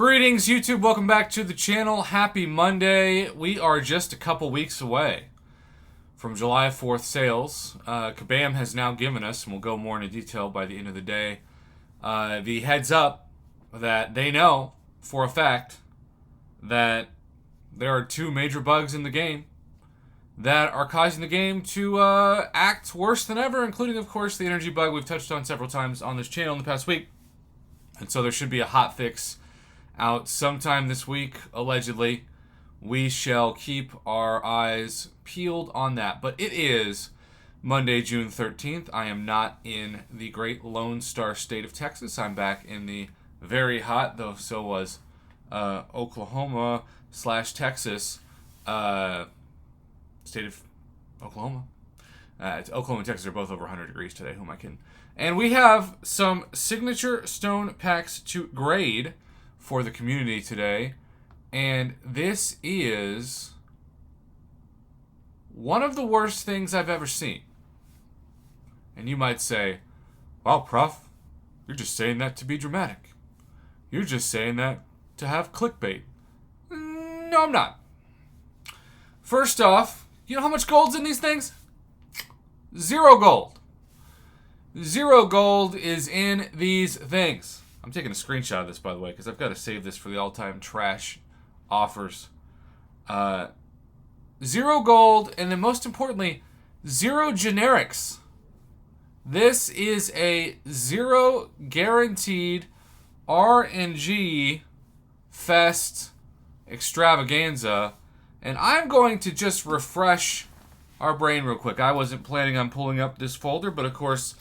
Greetings, YouTube. Welcome back to the channel. Happy Monday. We are just a couple weeks away from July 4th sales. Kabam has now given us, and we'll go more into detail by the end of the day, the heads up that they know for a fact that there are two major bugs in the game that are causing the game to act worse than ever, including, of course, the energy bug we've touched on several times on this channel in the past week. And so there should be a hot fix out sometime this week, allegedly. We shall keep our eyes peeled on that. But it is Monday, June 13th. I am not in the great Lone Star State of Texas. I'm back in the very hot, though so was Oklahoma / Texas, state of Oklahoma. Oklahoma and Texas are both over 100 degrees today. Who am I kidding? And we have some signature stone packs to grade for the community today. And this is one of the worst things I've ever seen. And you might say, well, Prof, you're just saying that to be dramatic. You're just saying that to have clickbait. No, I'm not. First off, you know how much gold's in these things? 0 gold. 0 gold is in these things. I'm taking a screenshot of this, by the way, because I've got to save this for the all-time trash offers. 0 gold, and then most importantly, 0 generics. This is a 0 guaranteed RNG fest extravaganza, and I'm going to just refresh our brain real quick. I wasn't planning on pulling up this folder, but of course,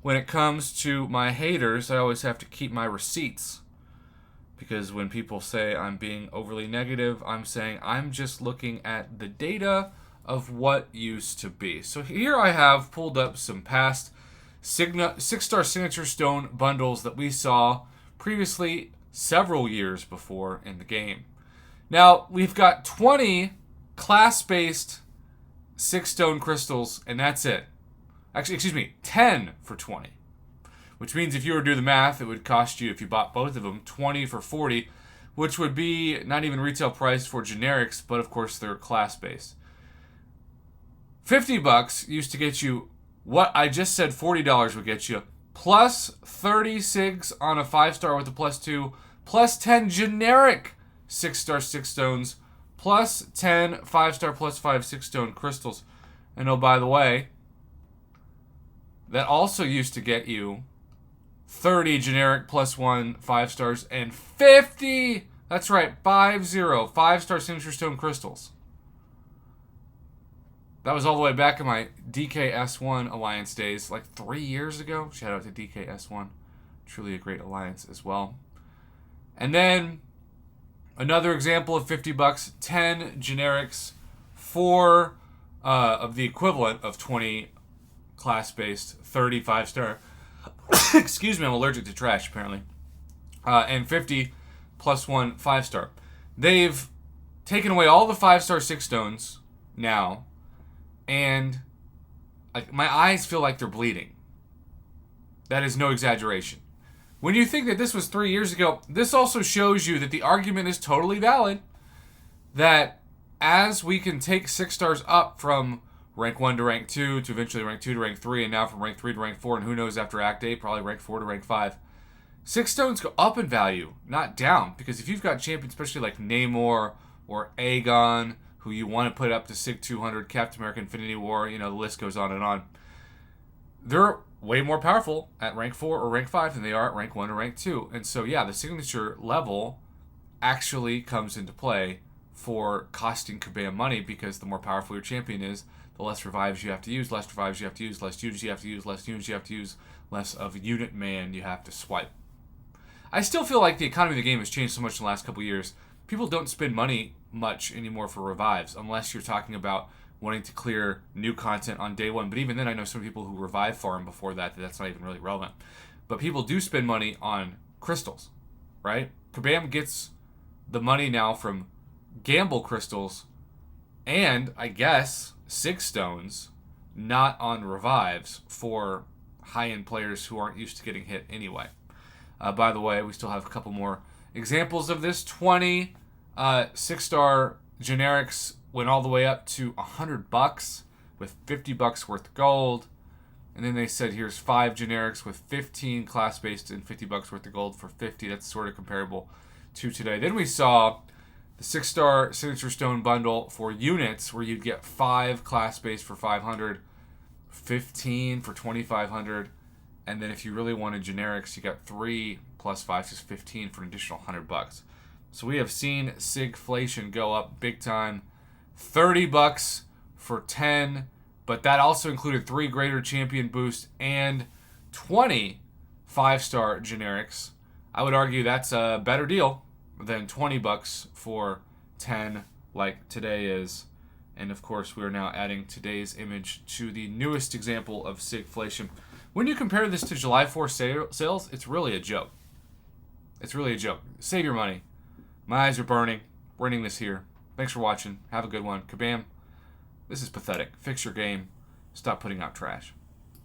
when it comes to my haters, I always have to keep my receipts. Because when people say I'm being overly negative, I'm saying I'm just looking at the data of what used to be. So here I have pulled up some past 6-star signature stone bundles that we saw previously several years before in the game. Now, we've got 20 class-based 6-stone crystals, and that's it. Actually, excuse me, 10 for 20. Which means if you were to do the math, it would cost you, if you bought both of them, 20 for 40, which would be not even retail price for generics, but of course they're class-based. $50 used to get you what I just said $40 would get you, plus 36 on a 5-star with a +2, plus 10 generic 6-star 6 stones, plus 10 5-star plus 5 6-stone crystals. And oh, by the way, that also used to get you 30 generic +1 5-stars and 50, that's right, 50 5-star signature stone crystals. That was all the way back in my DKS1 Alliance days, like 3 years ago. Shout out to DKS1. Truly a great alliance as well. And then another example of $50, 10 generics, 4 of the equivalent of 20 class-based, 30 5-star. Excuse me, I'm allergic to trash, apparently. And 50 +1 5-star. They've taken away all the 5-star 6 stones now, and my eyes feel like they're bleeding. That is no exaggeration. When you think that this was 3 years ago, this also shows you that the argument is totally valid, that as we can take 6 stars up from rank 1 to rank 2, to eventually rank 2 to rank 3, and now from rank 3 to rank 4, and who knows after Act 8, probably rank 4 to rank 5. 6 stones go up in value, not down, because if you've got champions, especially like Namor or Aegon, who you want to put up to SIG 200, Captain America Infinity War, the list goes on and on. They're way more powerful at rank 4 or rank 5 than they are at rank 1 or rank 2. And so, yeah, the signature level actually comes into play for costing Kabam money, because the more powerful your champion is, the less revives you have to use, less revives you have to use, less units you have to use, less units you have to use, less of a unit man you have to swipe. I still feel like the economy of the game has changed so much in the last couple years. People don't spend money much anymore for revives, unless you're talking about wanting to clear new content on day one. But even then, I know some people who revive farm before that's not even really relevant. But people do spend money on crystals, right? Kabam gets the money now from gamble crystals and, I guess, 6 stones, not on revives for high-end players who aren't used to getting hit anyway. By the way, we still have a couple more examples of this: 20 6-star generics went all the way up to $100 with $50 worth of gold. And then they said here's 5 generics with 15 class-based and $50 worth of gold for 50. That's sort of comparable to today. Then we saw the 6-star Signature Stone bundle for units, where you'd get 5 class-based for 500, 15 for 2,500, and then if you really wanted generics, you got 3 plus 5 is 15 for an additional $100. So we have seen Sigflation go up big time. $30 for 10, but that also included 3 Greater Champion boosts and 20 5-star generics. I would argue that's a better deal than $20 for 10 like today is. And of course, we are now adding today's image to the newest example of Sigflation. When you compare this to July 4th sales, it's really a joke. It's really a joke. Save your money. My eyes are burning. We're ending this here. Thanks for watching. Have a good one. Kabam. This is pathetic. Fix your game. Stop putting out trash.